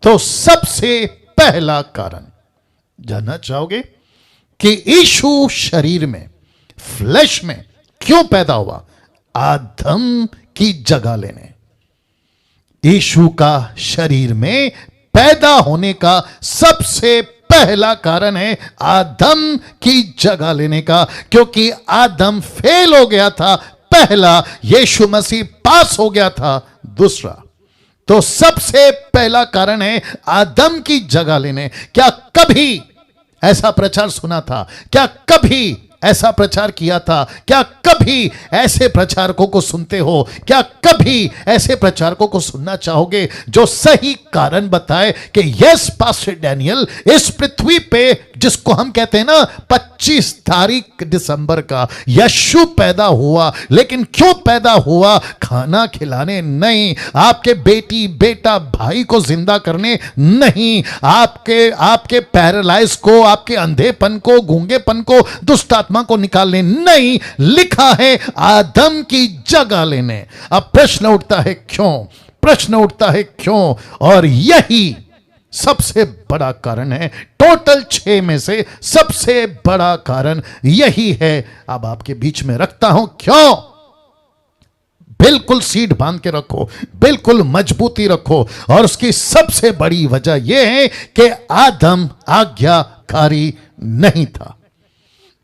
तो सबसे पहला कारण जानना चाहोगे कि यीशु शरीर में, फ्लैश में क्यों पैदा हुआ? आदम की जगह लेने। यीशु का शरीर में पैदा होने का सबसे पहला कारण है आदम की जगह लेने का, क्योंकि आदम फेल हो गया था पहला, यीशु मसीह पास हो गया था दूसरा। तो सबसे पहला कारण है आदम की जगह लेने। क्या कभी ऐसा प्रचार सुना था? क्या कभी ऐसा प्रचार किया था? क्या कभी ऐसे प्रचारकों को सुनते हो? क्या कभी ऐसे प्रचारकों को सुनना चाहोगे जो सही कारण बताए कि यस पास्टर डैनियल, इस पृथ्वी पे जिसको हम कहते हैं ना 25 तारीख दिसंबर का यीशु पैदा हुआ, लेकिन क्यों पैदा हुआ? खाना खिलाने नहीं, आपके बेटी बेटा भाई को जिंदा करने नहीं, आपके पैरालाइज को, आपके अंधेपन को, गूंगेपन को, दुष्ट आत्मा को निकालने नहीं, लिखा है आदम की जगह लेने। अब प्रश्न उठता है क्यों? प्रश्न उठता है क्यों? और यही सबसे बड़ा कारण है। टोटल 6 में से सबसे बड़ा कारण यही है। अब आपके बीच में रखता हूं क्यों। बिल्कुल सीट बांध के रखो, बिल्कुल मजबूती रखो। और उसकी सबसे बड़ी वजह यह है कि आदम आज्ञाकारी नहीं था।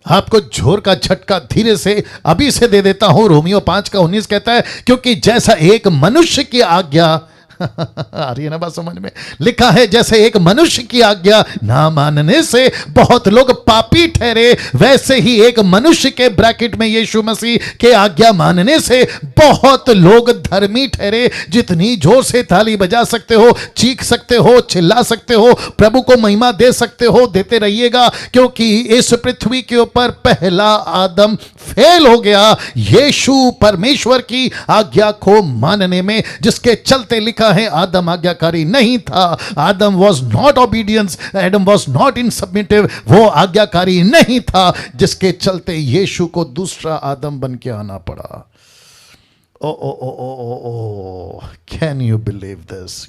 आपको जोर का झटका धीरे से अभी से दे देता हूं। रोमियो 5:19 कहता है, क्योंकि जैसा एक मनुष्य की आज्ञा आ रही है ना बात समझ में? लिखा है जैसे एक मनुष्य की आज्ञा ना मानने से बहुत लोग पापी ठहरे, वैसे ही एक मनुष्य के ब्रैकेट में यीशु मसीह के आज्ञा मानने से बहुत लोग धर्मी ठहरे। जितनी जोर से ताली बजा सकते हो, चीख सकते हो, चिल्ला सकते हो, प्रभु को महिमा दे सकते हो, देते रहिएगा, क्योंकि इस पृथ्वी के ऊपर पहला आदम फेल हो गया यीशु परमेश्वर की आज्ञा को मानने में, जिसके चलते लिखा है आदम आज्ञाकारी नहीं था। Adam was not obedience, Adam was not in submissive, वो आज्ञाकारी नहीं था, जिसके चलते यीशु को दूसरा आदम बन के आना पड़ा। ओ ओ ओ ओ ओ ओ, कैन यू बिलीव दिस?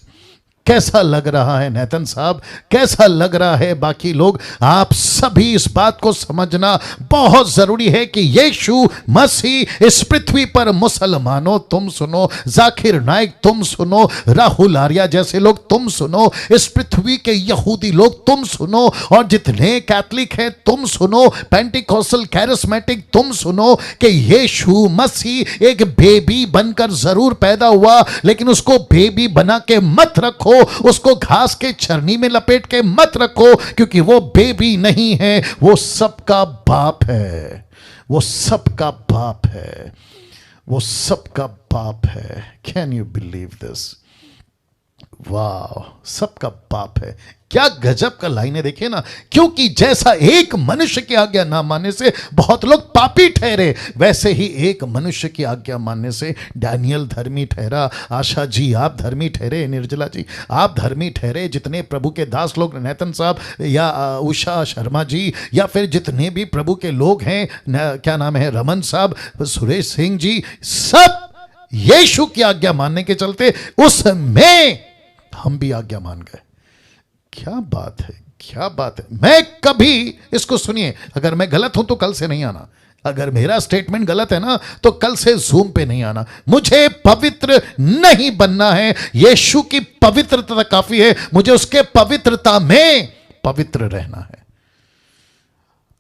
कैसा लग रहा है नेतन साहब? कैसा लग रहा है बाकी लोग? आप सभी इस बात को समझना बहुत जरूरी है कि यीशु मसीह इस पृथ्वी पर, मुसलमानों तुम सुनो, जाकिर नाइक तुम सुनो, राहुल आर्या जैसे लोग तुम सुनो, इस पृथ्वी के यहूदी लोग तुम सुनो, और जितने कैथलिक हैं तुम सुनो, पेंटिकोस्टल कैरिस्मेटिक तुम सुनो, कि यीशु मसीह एक बेबी बनकर जरूर पैदा हुआ, लेकिन उसको बेबी बना के मत रखो, उसको घास के चरनी में लपेट के मत रखो, क्योंकि वो बेबी नहीं है, वो सबका बाप है। वो सबका बाप है। वो सबका बाप है। Can you believe this? वाह, सबका बाप है। क्या गजब का लाइन है, देखिए ना। क्योंकि जैसा एक मनुष्य की आज्ञा ना मानने से बहुत लोग पापी ठहरे, वैसे ही एक मनुष्य की आज्ञा मानने से डैनियल धर्मी ठहरा। आशा जी आप धर्मी ठहरे, निर्जला जी आप धर्मी ठहरे, जितने प्रभु के दास लोग, नेतन साहब या उषा शर्मा जी, या फिर जितने भी प्रभु के लोग हैं, क्या नाम है, रमन साहब, सुरेश सिंह जी, सब यीशु की आज्ञा मानने के चलते उसमें हम भी आज्ञा मान गए। क्या बात है, क्या बात है। मैं कभी इसको सुनिए, अगर मैं गलत हूं तो कल से नहीं आना, अगर मेरा स्टेटमेंट गलत है ना तो कल से जूम पे नहीं आना। मुझे पवित्र नहीं बनना है, यीशु की पवित्रता काफी है, मुझे उसके पवित्रता में पवित्र रहना है।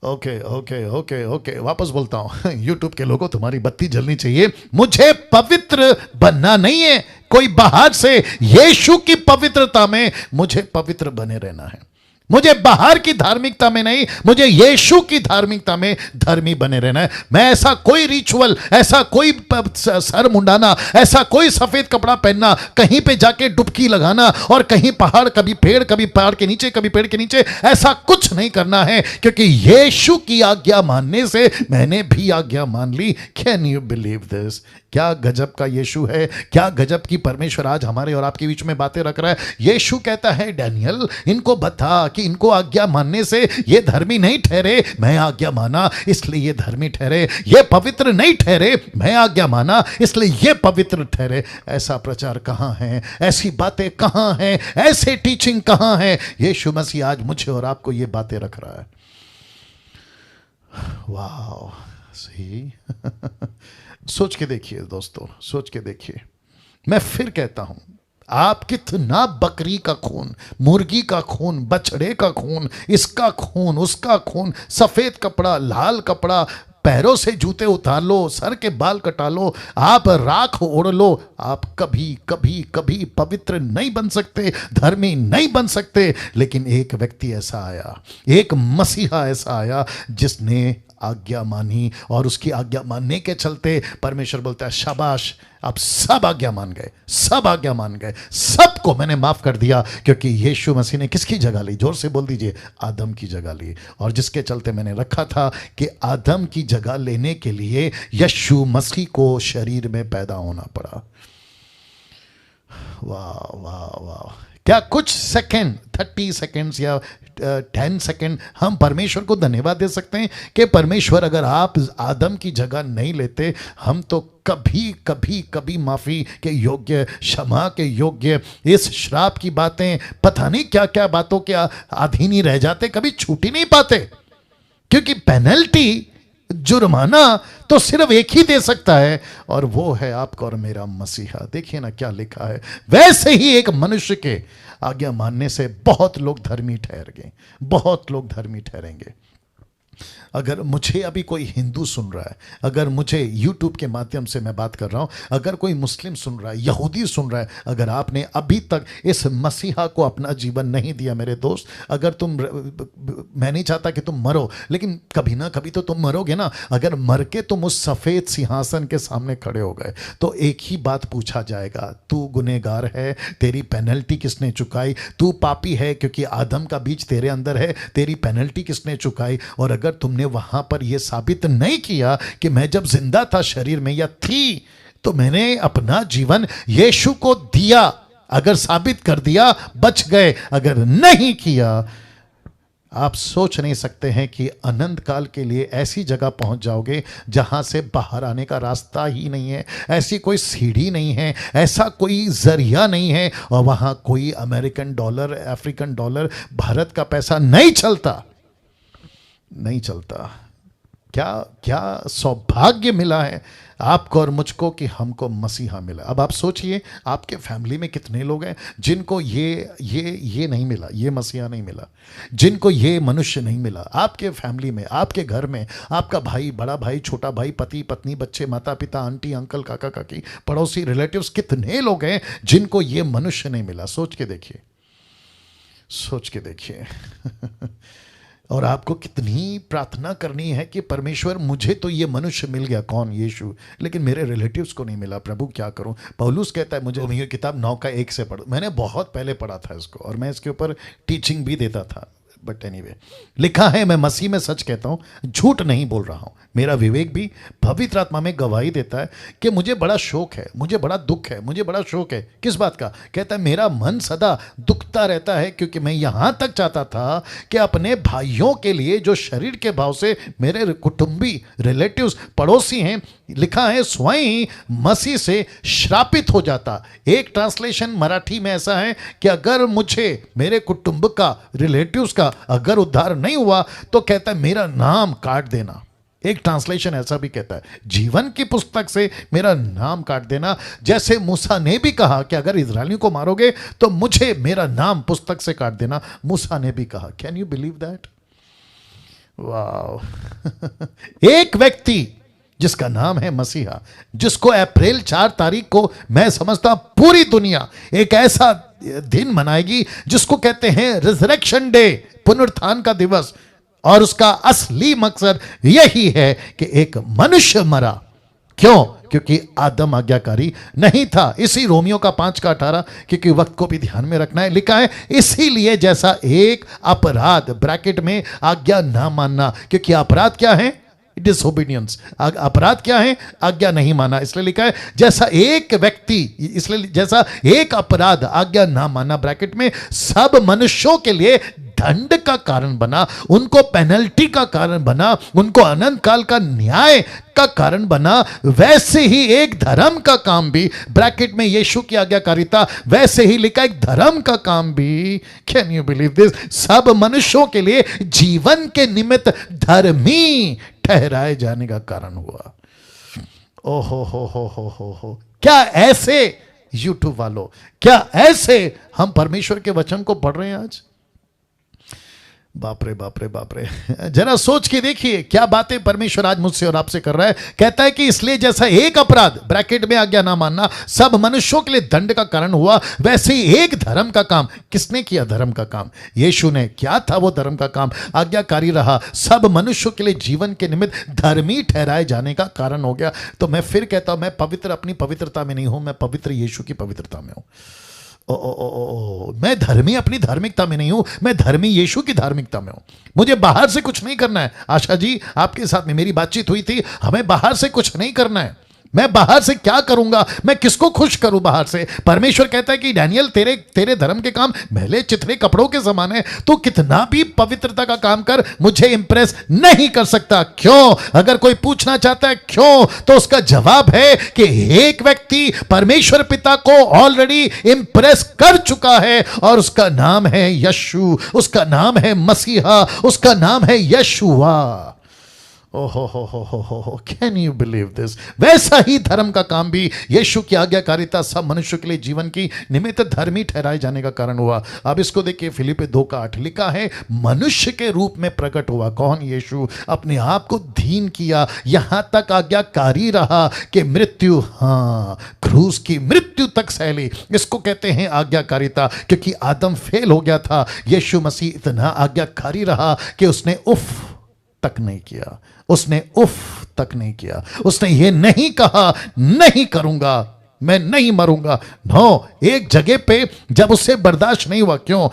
ओके ओके ओके ओके, वापस बोलता हूं। यूट्यूब के लोगों, तुम्हारी बत्ती जलनी चाहिए। मुझे पवित्र बनना नहीं है कोई बाहर से, यीशु की पवित्रता में मुझे पवित्र बने रहना है। मुझे बाहर की धार्मिकता में नहीं, मुझे यीशु की धार्मिकता में धर्मी बने रहना है। मैं ऐसा कोई रिचुअल, ऐसा कोई सर मुंडाना, ऐसा कोई सफेद कपड़ा पहनना, कहीं पे जाके डुबकी लगाना, और कहीं पहाड़, कभी पेड़, कभी पहाड़ के नीचे, कभी पेड़ के नीचे, ऐसा कुछ नहीं करना है, क्योंकि यीशु की आज्ञा मानने से मैंने भी आज्ञा मान ली। Can you believe this? क्या गजब का यीशु है, क्या गजब की परमेश्वर आज हमारे और आपके बीच में बातें रख रहा है। यीशु कहता है, डैनियल इनको बता कि कि इनको आज्ञा मानने से ये धर्मी नहीं ठहरे, मैं आज्ञा माना इसलिए ये धर्मी ठहरे। ये पवित्र नहीं ठहरे, मैं आज्ञा माना इसलिए ये पवित्र ठहरे। ऐसा प्रचार कहाँ है? ऐसी बातें कहाँ हैं? ऐसे टीचिंग कहाँ है? यीशु मसीह आज मुझे और आपको ये बातें रख रहा है। वाह, सही। सोच के देखिए दोस्तों, सोच के देखिए। मैं फिर कहता हूं, आप कितना बकरी का खून, मुर्गी का खून, बछड़े का खून, इसका खून, उसका खून, सफेद कपड़ा, लाल कपड़ा, पैरों से जूते उतार लो, सर के बाल कटा लो, आप राख ओढ़ लो, आप कभी कभी कभी पवित्र नहीं बन सकते, धर्मी नहीं बन सकते। लेकिन एक व्यक्ति ऐसा आया, एक मसीहा ऐसा आया जिसने आज्ञा मानी, और उसकी आज्ञा मानने के चलते परमेश्वर बोलता है शाबाश, आप सब आज्ञा मान गए, सब आज्ञा मान गए, सबको मैंने माफ कर दिया। क्योंकि यीशु मसीह ने किसकी जगह ली? जोर से बोल दीजिए, आदम की जगह ली। और जिसके चलते मैंने रखा था कि आदम की जगह लेने के लिए यीशु मसीह को शरीर में पैदा होना पड़ा। वाह वाह वाह, क्या कुछ सेकंड, 30 सेकंड्स या 10 सेकंड हम परमेश्वर को धन्यवाद दे सकते हैं कि परमेश्वर अगर आप आदम की जगह नहीं लेते, हम तो कभी कभी कभी माफी के योग्य, क्षमा के योग्य, इस श्राप की बातें, पता नहीं क्या क्या बातों के अधीन ही रह जाते, कभी छूट ही नहीं पाते। क्योंकि पेनल्टी, जुर्माना तो सिर्फ एक ही दे सकता है, और वो है आपका और मेरा मसीहा। देखिए ना क्या लिखा है। वैसे ही एक मनुष्य के आज्ञा मानने से बहुत लोग धर्मी ठहर गए, बहुत लोग धर्मी ठहरेंगे। अगर मुझे अभी कोई हिंदू सुन रहा है, अगर मुझे YouTube के माध्यम से मैं बात कर रहा हूं, अगर कोई मुस्लिम सुन रहा है, यहूदी सुन रहा है, अगर आपने अभी तक इस मसीहा को अपना जीवन नहीं दिया मेरे दोस्त, अगर तुम, मैं नहीं चाहता कि तुम मरो, लेकिन कभी ना कभी तो तुम मरोगे ना। अगर मर के तुम उस सफ़ेद सिंहासन के सामने खड़े हो गए तो एक ही बात पूछा जाएगा, तू गुनहगार है, तेरी पेनल्टी किसने चुकाई? तू पापी है क्योंकि आदम का बीज तेरे अंदर है, तेरी पेनल्टी किसने चुकाई? और अगर तुमने वहां पर यह साबित नहीं किया कि मैं जब जिंदा था शरीर में या थी तो मैंने अपना जीवन यीशु को दिया, अगर साबित कर दिया बच गए, अगर नहीं किया, आप सोच नहीं सकते हैं कि अनंत काल के लिए ऐसी जगह पहुंच जाओगे जहां से बाहर आने का रास्ता ही नहीं है, ऐसी कोई सीढ़ी नहीं है, ऐसा कोई जरिया नहीं है, और वहां कोई American dollar, African dollar, Bharat का पैसा नहीं चलता, नहीं चलता। क्या क्या सौभाग्य मिला है आपको और मुझको कि हमको मसीहा मिला। अब आप सोचिए, आपके फैमिली में कितने लोग हैं जिनको ये नहीं मिला, ये मसीहा नहीं मिला, जिनको ये मनुष्य नहीं मिला। आपके फैमिली में, आपके घर में, आपका भाई, बड़ा भाई, छोटा भाई, पति पत्नी, बच्चे, माता पिता, आंटी अंकल, काका काकी, पड़ोसी, रिलेटिव्स, कितने लोग हैं जिनको ये मनुष्य नहीं मिला। सोच के देखिए, सोच के देखिए। और आपको कितनी प्रार्थना करनी है कि परमेश्वर, मुझे तो ये मनुष्य मिल गया, कौन? यीशु, लेकिन मेरे रिलेटिव्स को नहीं मिला, प्रभु क्या करूं? पौलुस कहता है, मुझे ये किताब 9:1 से पढ़ो। मैंने बहुत पहले पढ़ा था इसको और मैं इसके ऊपर टीचिंग भी देता था, बट एनीवे, लिखा है, मैं मसीह में सच कहता हूं, झूठ नहीं बोल रहा हूं, मेरा विवेक भी पवित्र आत्मा में गवाही देता है कि मुझे बड़ा शौक है, मुझे बड़ा दुख है, मुझे बड़ा शौक है। किस बात का? कहता है, मेरा मन सदा दुखता रहता है, क्योंकि मैं यहां तक चाहता था कि अपने भाइयों के लिए जो शरीर के भाव से मेरे कुटुंबी, रिलेटिव्स, पड़ोसी हैं, लिखा है, स्वयं मसीह से श्रापित हो जाता। एक ट्रांसलेशन मराठी में ऐसा है कि अगर मुझे, मेरे कुटुंब का, रिलेटिव्स का अगर उद्धार नहीं हुआ तो कहता है मेरा नाम काट देना। एक ट्रांसलेशन ऐसा भी कहता है, जीवन की पुस्तक से मेरा नाम काट देना। जैसे मूसा ने भी कहा कि अगर इजरायलियों को मारोगे तो मुझे, मेरा नाम पुस्तक से काट देना, मूसा ने भी कहा। Can you believe that? वाह। एक व्यक्ति जिसका नाम है मसीहा, जिसको अप्रैल 4 तारीख को मैं समझता पूरी दुनिया एक ऐसा दिन मनाएगी जिसको कहते हैं रिजरेक्शन डे, पुनरुत्थान का दिवस, और उसका असली मकसद यही है कि एक मनुष्य मरा। क्यों? क्योंकि आदम आज्ञाकारी नहीं था। इसी रोमियो का 5:18, क्योंकि वक्त को भी ध्यान में रखना है, लिखा है, इसीलिए जैसा एक अपराध, ब्रैकेट में आज्ञा ना मानना, क्योंकि अपराध क्या है? डिसोबीडियंस। अपराध क्या है? आज्ञा नहीं माना। इसलिए लिखा है, जैसा एक व्यक्ति, इसलिए जैसा एक अपराध, आज्ञा ना माना, ब्रैकेट में, सब मनुष्यों के लिए दंड का कारण बना, उनको पेनल्टी का कारण बना, उनको अनंत काल का न्याय का कारण बना, वैसे ही एक धर्म का काम भी, ब्रैकेट में यीशु की आज्ञाकारिता, वैसे ही लिखा एक धर्म का काम भी, कैन यू बिलीव दिस, सब मनुष्यों के लिए जीवन के निमित्त धर्मी ठहराए जाने का कारण हुआ। ओहो हो, क्या ऐसे यूट्यूब वालों, क्या ऐसे हम परमेश्वर के वचन को पढ़ रहे हैं आज? बाप रे बाप रे बाप रे, जरा सोच के देखिए क्या बातें परमेश्वर आज मुझसे और आपसे कर रहा है। कहता है कि इसलिए जैसा एक अपराध, ब्रैकेट में आज्ञा ना मानना, सब मनुष्यों के लिए दंड का कारण हुआ, वैसे ही एक धर्म का काम, किसने किया धर्म का काम? यीशु ने। क्या था वो धर्म का काम? आज्ञाकारी रहा, सब मनुष्यों के लिए जीवन के निमित्त धर्मी ठहराए जाने का कारण हो गया। तो मैं फिर कहता हूं, मैं पवित्र अपनी पवित्रता में नहीं हूं, मैं पवित्र यीशु की पवित्रता में हूं। मैं धर्मी अपनी धार्मिकता में नहीं हूं, मैं धर्मी यीशु की धार्मिकता में हूं। मुझे बाहर से कुछ नहीं करना है। आशा जी, आपके साथ में मेरी बातचीत हुई थी, हमें बाहर से कुछ नहीं करना है। मैं बाहर से क्या करूंगा? मैं किसको खुश करूं बाहर से? परमेश्वर कहता है कि डैनियल, तेरे धर्म के काम मैले चिथड़े कपड़ों के समान है, तो कितना भी पवित्रता का काम कर, मुझे इंप्रेस नहीं कर सकता। क्यों? अगर कोई पूछना चाहता है क्यों, तो उसका जवाब है कि एक व्यक्ति परमेश्वर पिता को ऑलरेडी इंप्रेस कर चुका है, और उसका नाम है यीशु, उसका नाम है मसीहा, उसका नाम है यशुआ। ओहो, कैन यू बिलीव दिस? वैसा ही धर्म का काम भी, यीशु की आज्ञाकारिता सब मनुष्यों के लिए जीवन की निमित्त धर्मी ठहराए जाने का कारण हुआ। अब इसको देखिए, फिलिप्पी 2:8 लिखा है, मनुष्य के रूप में प्रकट हुआ। कौन? यीशु। अपने आप को दीन किया, यहां तक आज्ञाकारी रहा कि मृत्यु, हाँ, क्रूस की मृत्यु तक सहली। इसको कहते हैं आज्ञाकारिता, क्योंकि आदम फेल हो गया था। यीशु मसीह इतना आज्ञाकारी रहा कि उसने उफ तक नहीं किया, उसने उफ तक नहीं किया, उसने ये नहीं कहा नहीं करूंगा, मैं नहीं मरूंगा। नो, एक जगह पे जब उससे बर्दाश्त नहीं हुआ, क्यों?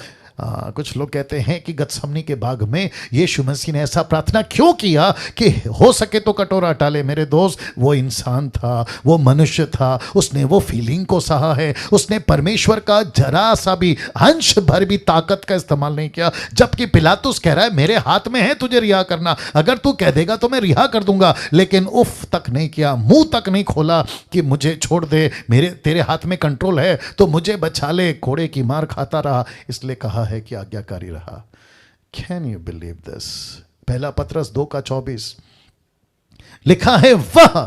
कुछ लोग कहते हैं कि गतसमनी के बाग में यीशु मसीह ने ऐसा प्रार्थना क्यों किया कि हो सके तो कटोरा हटा ले। मेरे दोस्त, वो इंसान था, वो मनुष्य था, उसने वो फीलिंग को सहा है, उसने परमेश्वर का जरा सा भी अंश भर भी ताकत का इस्तेमाल नहीं किया। जबकि पिलातुस कह रहा है मेरे हाथ में है तुझे रिहा करना, अगर तू कह देगा तो मैं रिहा कर दूंगा, लेकिन उफ तक नहीं किया, मुंह तक नहीं खोला कि मुझे छोड़ दे, तेरे हाथ में कंट्रोल है तो मुझे बचा ले। घोड़े की मार खाता रहा, इसलिए कहा है कि आज्ञाकारी रहा। Can you believe this? पहला पतरस 2:24 लिखा है, वह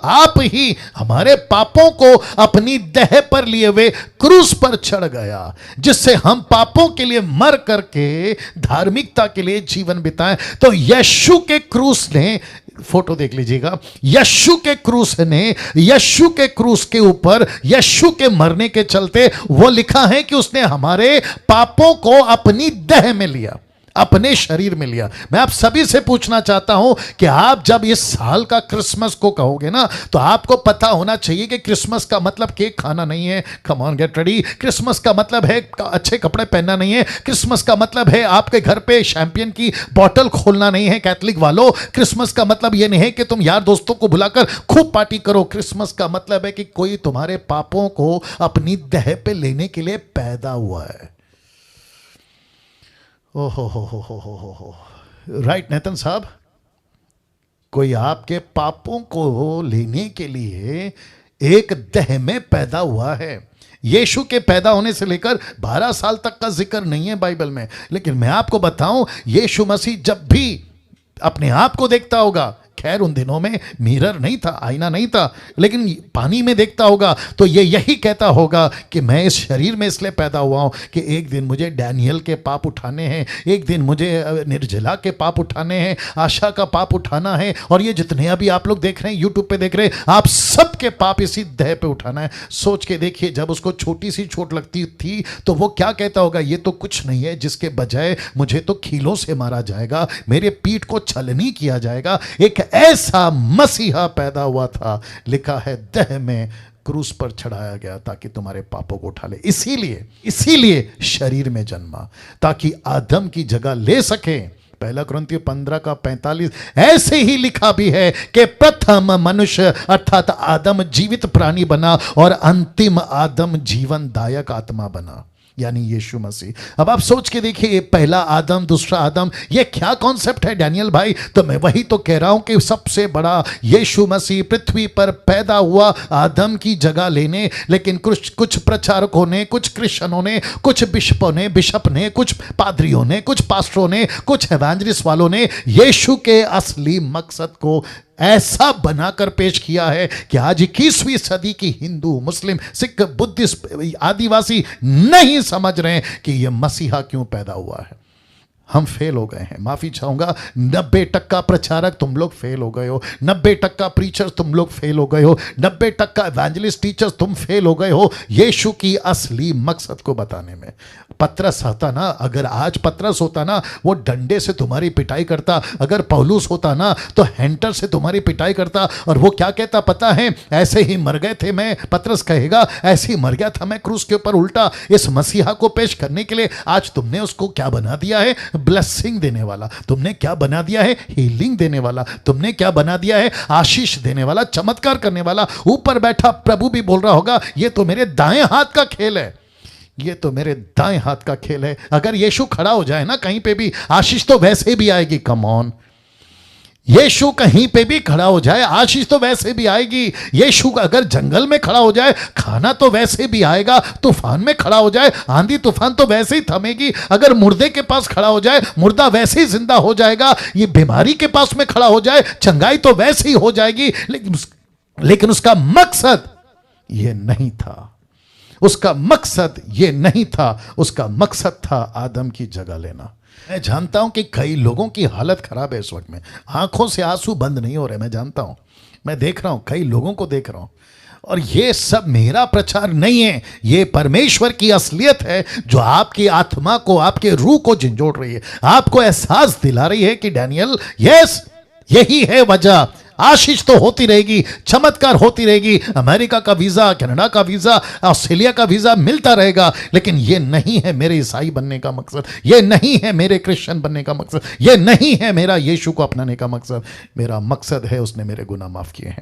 आप ही हमारे पापों को अपनी देह पर लिए हुए क्रूस पर चढ़ गया, जिससे हम पापों के लिए मर करके धार्मिकता के लिए जीवन बिताएं। तो यीशु के क्रूस ने, फोटो देख लीजिएगा, यीशु के क्रूस ने, यीशु के क्रूस के ऊपर यीशु के मरने के चलते वो लिखा है कि उसने हमारे पापों को अपनी देह में लिया, अपने शरीर में लिया। मैं आप सभी से पूछना चाहता हूं कि आप जब इस साल का क्रिसमस को कहोगे ना, तो आपको पता होना चाहिए कि क्रिसमस का मतलब केक खाना नहीं है। Come on, get ready. Christmas का मतलब है अच्छे कपड़े पहनना नहीं है। क्रिसमस का मतलब है आपके घर पे शैंपियन की बोतल खोलना नहीं है। कैथलिक वालों, क्रिसमस का मतलब यह नहीं है कि तुम यार दोस्तों को बुलाकर खूब पार्टी करो। क्रिसमस का मतलब है कि कोई तुम्हारे पापों को अपनी देह पे लेने के लिए पैदा हुआ है। ओहो, राइट नेतन साहब, कोई आपके पापों को लेने के लिए एक देह में पैदा हुआ है। यीशु के पैदा होने से लेकर 12 साल तक का जिक्र नहीं है बाइबल में, लेकिन मैं आपको बताऊं, यीशु मसीह जब भी अपने आप को देखता होगा, खैर उन दिनों में मिरर नहीं था, आईना नहीं था, लेकिन पानी में देखता होगा तो ये यही कहता होगा कि मैं इस शरीर में इसलिए पैदा हुआ हूं कि एक दिन मुझे डैनियल के पाप उठाने हैं, एक दिन मुझे निर्जला के पाप उठाने हैं, आशा का पाप उठाना है, और ये जितने अभी आप लोग देख रहे हैं, यूट्यूब पे देख रहे हैं, आप सबके पाप इसी देह पे उठाना है। सोच के देखिए, जब उसको छोटी सी चोट लगती थी तो वो क्या कहता होगा, ये तो कुछ नहीं है, जिसके बजाय मुझे तो खीलों से मारा जाएगा, मेरे पीठ को छलनी किया जाएगा। एक ऐसा मसीहा पैदा हुआ था, लिखा है देह में क्रूस पर चढ़ाया गया ताकि तुम्हारे पापों को उठा ले। इसीलिए शरीर में जन्मा, ताकि आदम की जगह ले सके। पहला कुरिन्थियों 15:45 ऐसे ही लिखा भी है कि प्रथम मनुष्य अर्थात आदम जीवित प्राणी बना और अंतिम आदम जीवनदायक आत्मा बना। यानी यीशु मसीह। अब आप सोच के देखिए, पहला आदम दूसरा आदम, ये क्या कॉन्सेप्ट है डैनियल भाई? तो मैं वही तो कह रहा हूं कि सबसे बड़ा यीशु मसीह पृथ्वी पर पैदा हुआ आदम की जगह लेने। लेकिन कुछ प्रचारकों ने, कुछ क्रिश्चियनों ने, कुछ बिशप ने, कुछ पादरियों ने, कुछ पास्टरों ने, कुछ एवेंजलिस्ट वालों ने यीशु के असली मकसद को ऐसा बनाकर पेश किया है कि आज 21वीं सदी की हिंदू, मुस्लिम, सिख, बुद्धिस्ट, आदिवासी नहीं समझ रहे हैं कि यह मसीहा क्यों पैदा हुआ है। हम फेल हो गए हैं, माफी चाहूंगा। 90% प्रचारक तुम लोग फेल हो गए हो, 90% प्रीचर तुम लोग फेल हो गए हो, 90% एवेंजलिस्ट टीचर्स तुम फेल हो गए हो यीशु की असली मकसद को बताने में। पतरस आता ना, अगर आज पतरस होता ना, वो डंडे से तुम्हारी पिटाई करता। अगर पौलुस होता ना, तो हैंटर से तुम्हारी पिटाई करता। और वो क्या कहता पता है? ऐसे ही मर गए थे मैं, पतरस कहेगा, ऐसे ही मर गया था मैं क्रूस के ऊपर उल्टा, इस मसीहा को पेश करने के लिए। आज तुमने उसको क्या बना दिया है? ब्लेसिंग देने वाला। तुमने क्या बना दिया है? हीलिंग देने वाला। तुमने क्या बना दिया है? आशीष देने वाला, चमत्कार करने वाला। ऊपर बैठा प्रभु भी बोल रहा होगा, ये तो मेरे दाएं हाथ का खेल है, ये तो मेरे दाएं हाथ का खेल है। अगर यीशु खड़ा हो जाए ना कहीं पे भी, आशीष तो वैसे भी आएगी। कम ऑन, यीशु कहीं पे भी खड़ा हो जाए, आशीष तो वैसे भी आएगी। यीशु अगर जंगल में खड़ा हो जाए, खाना तो वैसे भी आएगा। तूफान में खड़ा हो जाए, आंधी तूफान तो वैसे ही थमेगी। अगर मुर्दे के पास खड़ा हो जाए, मुर्दा वैसे ही जिंदा हो जाएगा। ये बीमारी के पास में खड़ा हो जाए, चंगाई तो वैसे ही हो जाएगी। लेकिन उसका मकसद ये नहीं था। उसका मकसद ये नहीं था। उसका मकसद था आदम की जगह लेना। मैं जानता हूं कि कई लोगों की हालत खराब है इस वक्त में, आंखों से आंसू बंद नहीं हो रहे। मैं जानता हूं, मैं देख रहा हूं, कई लोगों को देख रहा हूं। और ये सब मेरा प्रचार नहीं है, ये परमेश्वर की असलियत है जो आपकी आत्मा को, आपके रूह को झंझोड़ रही है, आपको एहसास दिला रही है कि डैनियल, यस, यही है वजह। आशीष तो होती रहेगी, चमत्कार होती रहेगी, अमेरिका का वीजा, कनाडा का वीजा, ऑस्ट्रेलिया का वीजा मिलता रहेगा। लेकिन यह नहीं है मेरे ईसाई बनने का मकसद, यह नहीं है मेरे क्रिश्चियन बनने का मकसद, यह नहीं है मेरा यीशु को अपनाने का मकसद। मेरा मकसद है उसने मेरे गुनाह माफ किए हैं।